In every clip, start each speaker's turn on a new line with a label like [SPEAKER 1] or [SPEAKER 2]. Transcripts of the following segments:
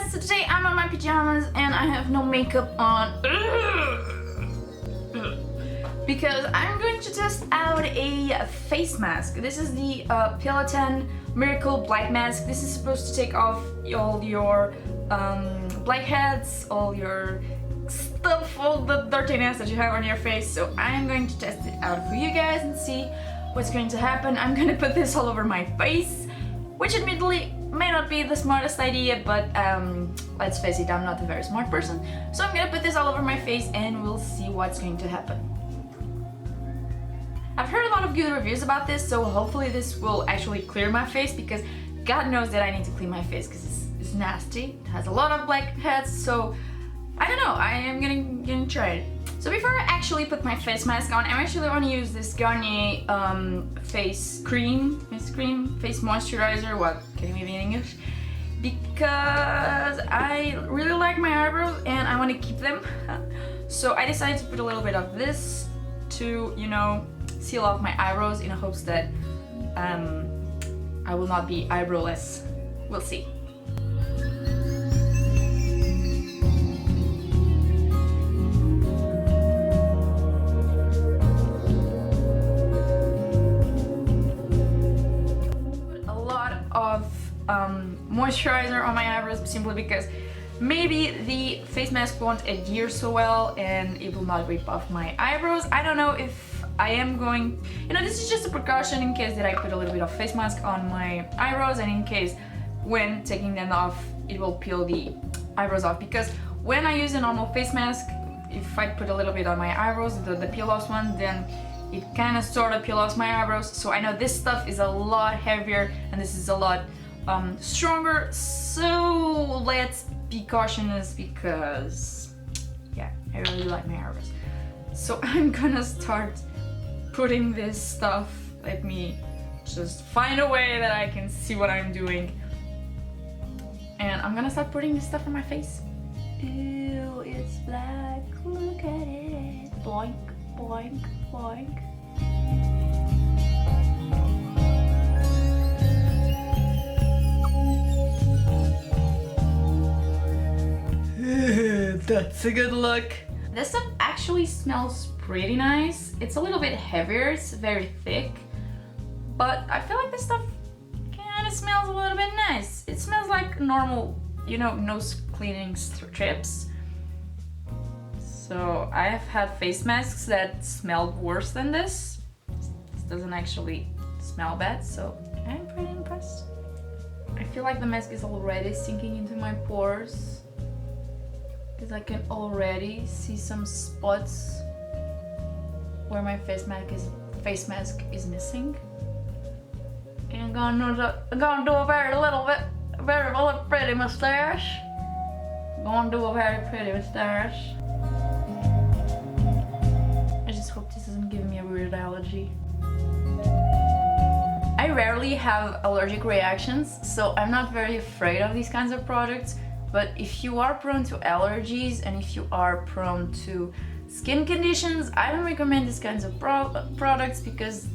[SPEAKER 1] guys, so today I'm on my pajamas and I have no makeup on because I'm going to test out a face mask. This is the Peloton Miracle Black Mask. This is supposed to take off all your blackheads, all your stuff, all the dirtiness that you have on your face. So I'm going to test it out for you guys and see what's going to happen. I'm going to put this all over my face, which admittedly may not be the smartest idea, but let's face it, I'm not a very smart person. So I'm gonna put this all over my face and we'll see what's going to happen. I've heard a lot of good reviews about this, so hopefully this will actually clear my face, because God knows that I need to clean my face because it's nasty. It has a lot of blackheads, so I don't know, I am gonna try it. So before I actually put my face mask on, I actually want to use this Garnier face moisturizer, what can you be in English? Because I really like my eyebrows and I want to keep them. So I decided to put a little bit of this to, you know, seal off my eyebrows in hopes that I will not be eyebrowless. We'll see. Moisturizer on my eyebrows simply because maybe the face mask won't adhere so well and it will not rip off my eyebrows. I don't know if I am going, you know, this is just a precaution in case that I put a little bit of face mask on my eyebrows, and in case when taking them off it will peel the eyebrows off, because when I use a normal face mask, if I put a little bit on my eyebrows, the peel off one, then it kind of sort of peel off my eyebrows. So I know this stuff is a lot heavier and this is a lot stronger, so let's be cautious because yeah, I really like my eyebrows. So I'm gonna start putting this stuff. Let me just find a way that I can see what I'm doing, and I'm gonna start putting this stuff on my face. Ew, it's black, look at it. Boink, boink, boink. That's a good look. This stuff actually smells pretty nice. It's a little bit heavier, it's very thick, but I feel like this stuff kind of smells a little bit nice. It smells like normal, you know, nose cleaning strips. So I have had face masks that smelled worse than this. This doesn't actually smell bad, so I'm pretty impressed. I feel like the mask is already sinking into my pores, because I can already see some spots where my face mask is missing. And I'm gonna do a very pretty mustache. Gonna do a very pretty mustache. I just hope this doesn't give me a weird allergy. I rarely have allergic reactions, so I'm not very afraid of these kinds of products. But if you are prone to allergies and if you are prone to skin conditions, I don't recommend these kinds of products because,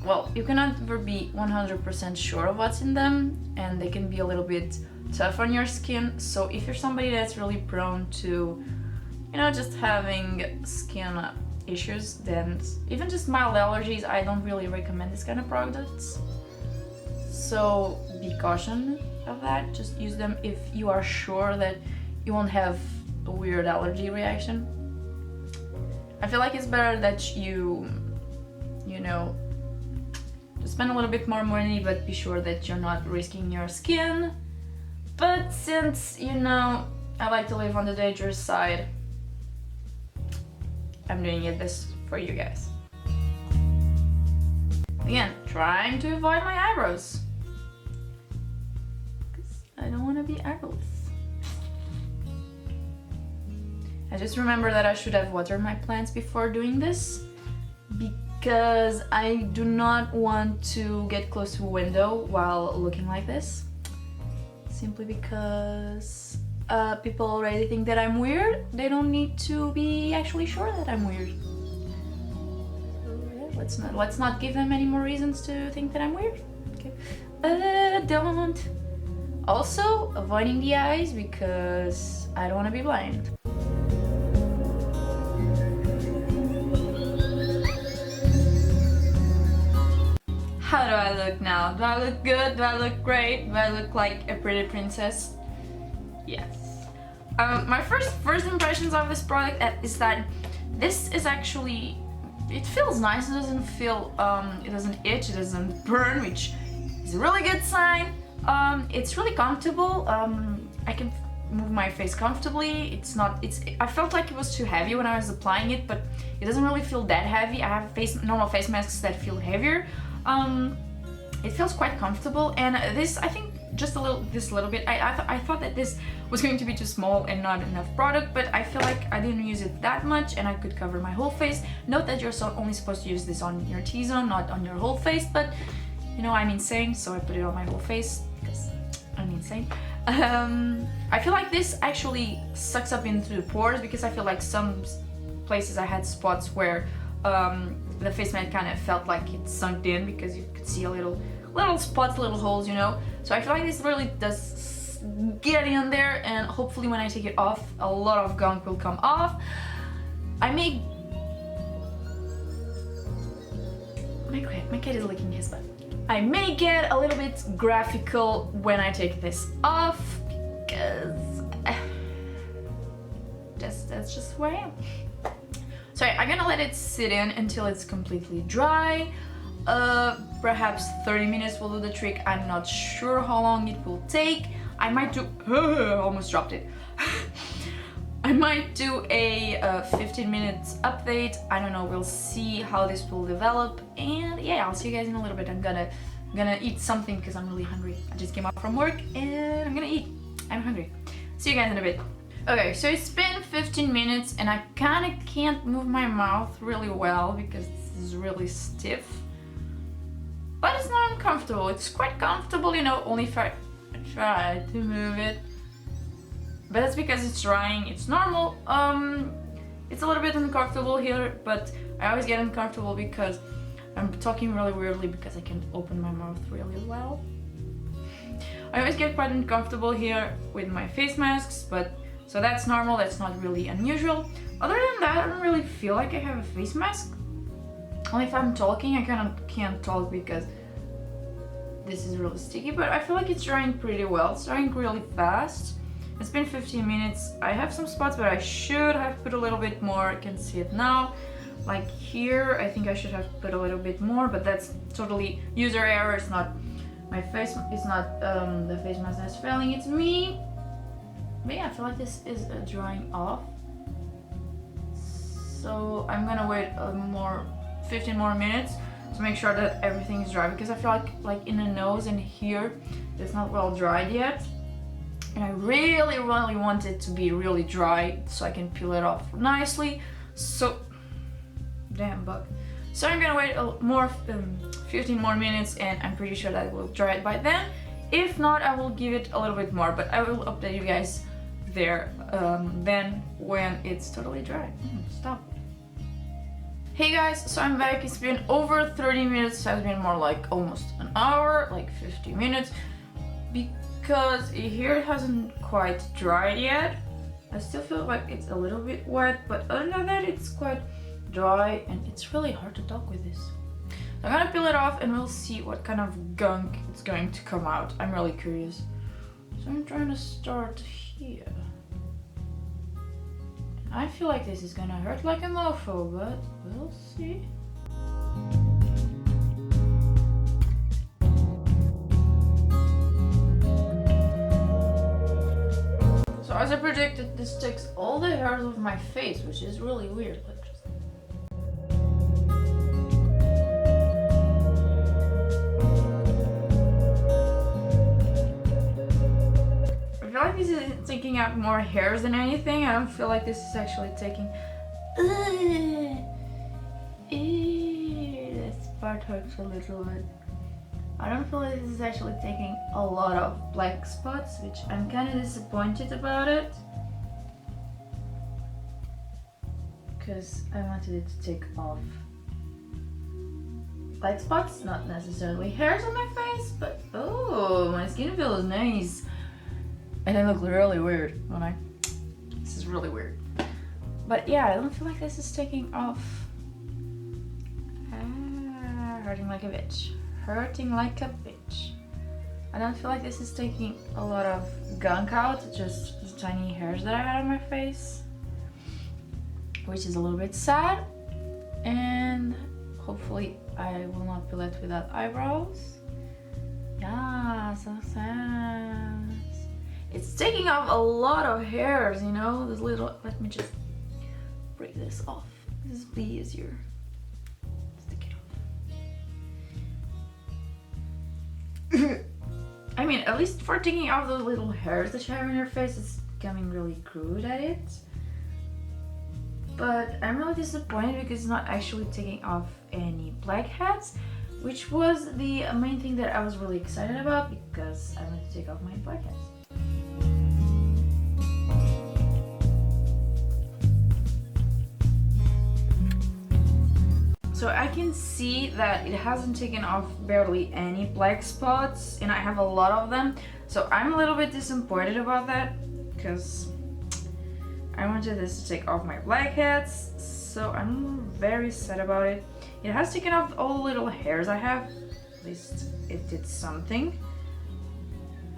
[SPEAKER 1] well, you cannot ever be 100% sure of what's in them, and they can be a little bit tough on your skin. So if you're somebody that's really prone to, you know, just having skin issues, then even just mild allergies, I don't really recommend this kind of products. So be cautious of that. Just use them if you are sure that you won't have a weird allergy reaction. I feel like it's better that you know, just spend a little bit more money, but be sure that you're not risking your skin. But since, you know, I like to live on the dangerous side, I'm doing this for you guys. Again, trying to avoid my eyebrows, I don't want to be eyebrowless. I just remember that I should have watered my plants before doing this, because I do not want to get close to a window while looking like this. Simply because people already think that I'm weird. They don't need to be actually sure that I'm weird. So, yeah, let's not give them any more reasons to think that I'm weird. Okay. Don't. also avoiding the eyes because I don't want to be blind. How do I look now? Do I look good? Do I look great? Do I look like a pretty princess? Yes. My first impressions of this product is that this is actually, it feels nice. It doesn't feel, it doesn't itch, it doesn't burn, which is a really good sign. It's really comfortable. I can move my face comfortably. I felt like it was too heavy when I was applying it, but it doesn't really feel that heavy. I have normal face masks that feel heavier. It feels quite comfortable, and this, I think, just this little bit. I thought that this was going to be too small and not enough product, but I feel like I didn't use it that much, and I could cover my whole face. Note that you're only supposed to use this on your T-zone, not on your whole face, but you know, I'm insane, so I put it on my whole face because I'm insane. I feel like this actually sucks up into the pores, because I feel like some places I had spots where the face mask kind of felt like it sunk in, because you could see a little spots, little holes, you know. So I feel like this really does get in there, and hopefully when I take it off, a lot of gunk will come off. My cat is licking his butt. I may get a little bit graphical when I take this off, because that's just who I am. So I'm gonna let it sit in until it's completely dry. Perhaps 30 minutes will do the trick. I'm not sure how long it will take. I might do almost dropped it. I might do a 15 minutes update. I don't know, we'll see how this will develop, and yeah, I'll see you guys in a little bit. I'm gonna eat something because I'm really hungry. I just came out from work and I'm gonna eat. I'm hungry. See you guys in a bit. Okay, so it's been 15 minutes and I kind of can't move my mouth really well because this is really stiff. But it's not uncomfortable. It's quite comfortable, you know, only if I try to move it. But that's because it's drying. It's normal. It's a little bit uncomfortable here, but I always get uncomfortable because I'm talking really weirdly because I can't open my mouth really well. I always get quite uncomfortable here with my face masks, but so that's normal, that's not really unusual. Other than that, I don't really feel like I have a face mask. Only if I'm talking, I kind of can't talk because this is really sticky, but I feel like it's drying pretty well. It's drying really fast. It's been 15 minutes. I have some spots, but I should have put a little bit more. I can see it now. Like here, I think I should have put a little bit more, but that's totally user error. It's not my face, it's not the face mask that's failing, it's me. But yeah, I feel like this is drying off. So I'm gonna wait 15 more minutes to make sure that everything is dry, because I feel like in the nose and here, it's not well dried yet. And I really want it to be really dry so I can peel it off nicely. So, damn bug. So I'm gonna wait 15 more minutes, and I'm pretty sure that it will dry it by then. If not, I will give it a little bit more, but I will update you guys there then when it's totally dry. Stop. Hey guys, so I'm back. It's been over 30 minutes. It has been more like almost an hour, like 50 minutes, because here it hasn't quite dried yet. I still feel like it's a little bit wet, but other than that, it's quite dry, and it's really hard to talk with this. So I'm gonna peel it off and we'll see what kind of gunk it's going to come out. I'm really curious. So I'm trying to start here. I feel like this is gonna hurt like a mofo, but we'll see. So as I predicted, this takes all the hairs of my face, which is really weird. Like, just... I feel like this is taking out more hairs than anything. I don't feel like this is actually taking... This part hurts a little bit. I don't feel like this is actually taking a lot of black spots, which I'm kind of disappointed about it. Because I wanted it to take off black spots, not necessarily hairs on my face, but oh, my skin feels nice. And I look really weird, don't I? This is really weird. But yeah, I don't feel like this is taking off. Hurting like a bitch. Hurting like a bitch. I don't feel like this is taking a lot of gunk out, just the tiny hairs that I had on my face. Which is a little bit sad. And hopefully I will not be left without eyebrows. Yeah, so sad. It's taking off a lot of hairs, you know, this little, let me just break this off. This will be easier. Stick it off. I mean, at least for taking off those little hairs that you have on your face, it's becoming really good at it. But I'm really disappointed because it's not actually taking off any blackheads, which was the main thing that I was really excited about because I wanted to take off my blackheads. So I can see that it hasn't taken off barely any black spots, and I have a lot of them. So I'm a little bit disappointed about that because I wanted this to take off my blackheads. So I'm very sad about it. It has taken off all the little hairs I have. At least it did something.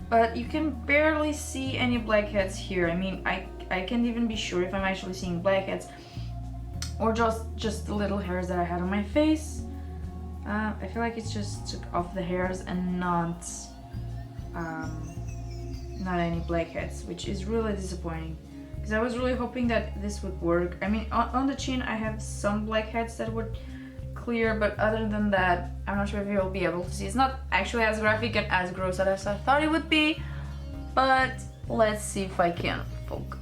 [SPEAKER 1] But you can barely see any blackheads here. I mean, I can't even be sure if I'm actually seeing blackheads or just the little hairs that I had on my face. I feel like it just took off the hairs and not any blackheads, which is really disappointing because I was really hoping that this would work. I mean, on the chin I have some blackheads that would clear, but other than that, I'm not sure if you'll be able to see. It's not actually as graphic and as gross as I thought it would be, but let's see if I can focus.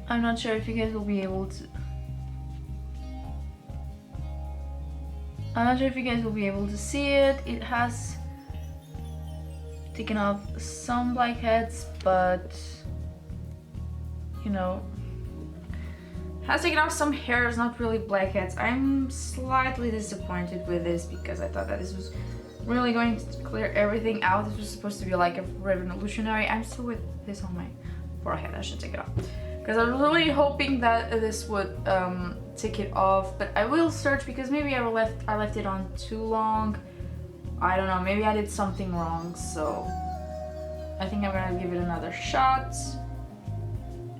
[SPEAKER 1] I'm not sure if you guys will be able to. I'm not sure if you guys will be able to see it. It has taken off some blackheads, but you know, has taken off some hairs, not really blackheads. I'm slightly disappointed with this because I thought that this was really going to clear everything out. This was supposed to be like a revolutionary. I'm still with this on my forehead. I should take it off because I was really hoping that this would take it off, but I will search because maybe I left it on too long. I don't know, maybe I did something wrong, so I think I'm gonna give it another shot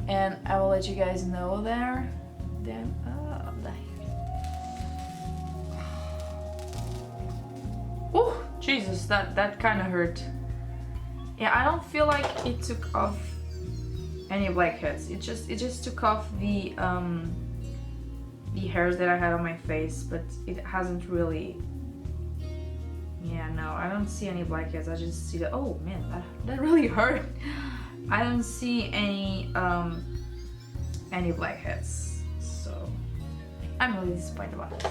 [SPEAKER 1] and I will let you guys know there. Then the hair. Oh, Jesus, that kind of hurt. Yeah, I don't feel like it took off any blackheads. It just took off the hairs that I had on my face, but it hasn't really. Yeah, no, I don't see any blackheads. I just see that. Oh man, that really hurt. I don't see any blackheads, so I'm really disappointed about it.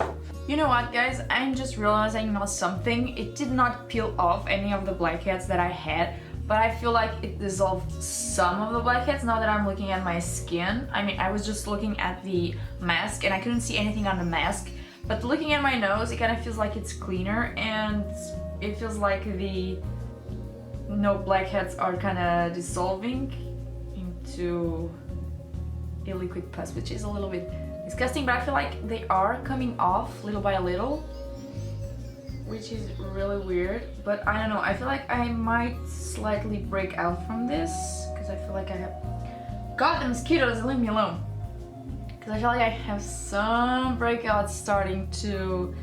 [SPEAKER 1] You know what, guys? I'm just realizing now something. It did not peel off any of the blackheads that I had, but I feel like it dissolved some of the blackheads now that I'm looking at my skin. I mean, I was just looking at the mask and I couldn't see anything on the mask, but looking at my nose, it kind of feels like it's cleaner and it feels like the blackheads are kind of dissolving into a liquid pus, which is a little bit disgusting, but I feel like they are coming off little by little, which is really weird. But I don't know, I feel like I might slightly break out from this because I feel like I have. God, the mosquitoes, leave me alone. Because I feel like I have some breakouts starting to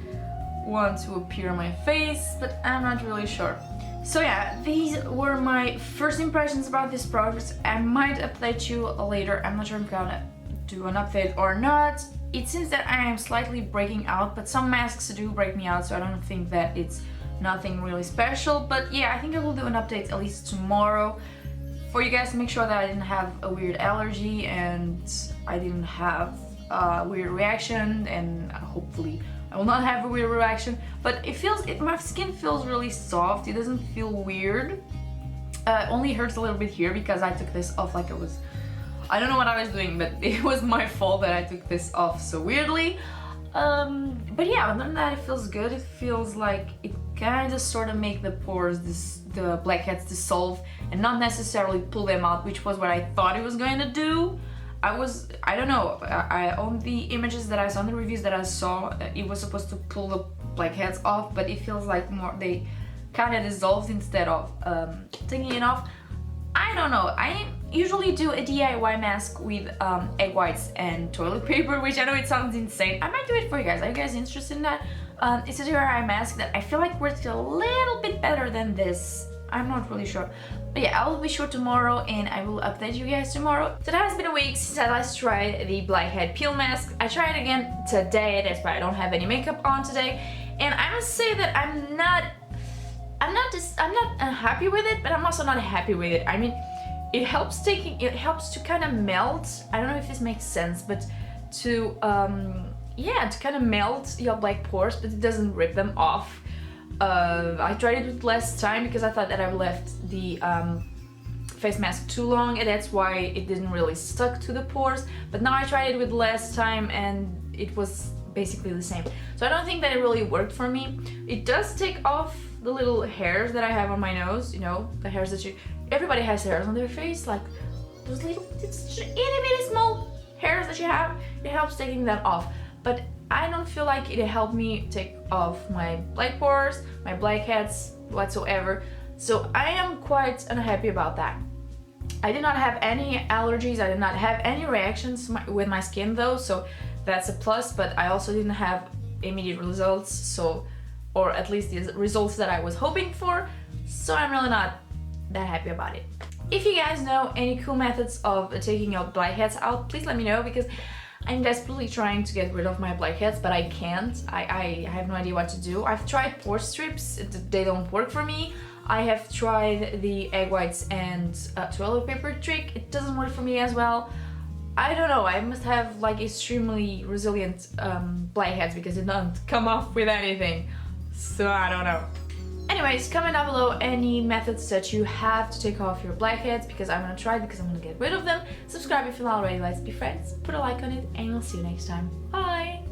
[SPEAKER 1] want to appear on my face, but I'm not really sure. So yeah, these were my first impressions about this product. I might update you later. I'm not sure if I'm gonna do an update or not. It seems that I am slightly breaking out, but some masks do break me out, so I don't think that it's nothing really special. But yeah, I think I will do an update at least tomorrow for you guys to make sure that I didn't have a weird allergy and I didn't have a weird reaction, and hopefully I will not have a weird reaction. But my skin feels really soft. It doesn't feel weird. Only hurts a little bit here because I took this off like it was, I don't know what I was doing, but it was my fault that I took this off so weirdly. But yeah, other than that, it feels good. It feels like it kind of sort of make the pores, the blackheads dissolve and not necessarily pull them out, which was what I thought it was going to do. I don't know, on the images that I saw, on the reviews that I saw, it was supposed to pull the blackheads off, but it feels like more they kind of dissolved instead of taking it off. I don't know. I usually do a DIY mask with egg whites and toilet paper, which I know it sounds insane. I might do it for you guys. Are you guys interested in that? It's a DIY mask that I feel like works a little bit better than this. I'm not really sure. But yeah, I'll be sure tomorrow and I will update you guys tomorrow. So that has been a week since I last tried the blackhead peel mask. I tried it again today, that's why I don't have any makeup on today. And I must say that I'm not unhappy with it, but I'm also not happy with it. I mean, it helps to kind of melt. I don't know if this makes sense, but to to kind of melt your black pores, but it doesn't rip them off. I tried it with less time because I thought that I left the face mask too long, and that's why it didn't really stuck to the pores. But now I tried it with less time and it was basically the same. So I don't think that it really worked for me. It does take off the little hairs that I have on my nose, you know, the hairs that everybody has hairs on their face, like those little itty bitty small hairs that you have. It helps taking that off, but I don't feel like it helped me take off my black pores, my blackheads whatsoever. So I am quite unhappy about that. I did not have any allergies, I did not have any reactions with my skin though, so that's a plus, but I also didn't have immediate results, so, or at least the results that I was hoping for, so I'm really not that happy about it. If you guys know any cool methods of taking your blackheads out, please let me know, because I'm desperately trying to get rid of my blackheads, but I can't. I have no idea what to do. I've tried pore strips, they don't work for me. I have tried the egg whites and toilet paper trick, it doesn't work for me as well. I don't know, I must have like extremely resilient blackheads because it doesn't come off with anything. So I don't know. Anyways, comment down below any methods that you have to take off your blackheads, because I'm gonna try it, because I'm gonna get rid of them. Subscribe if you're not already, let's be friends. Put a like on it, and we'll see you next time. Bye!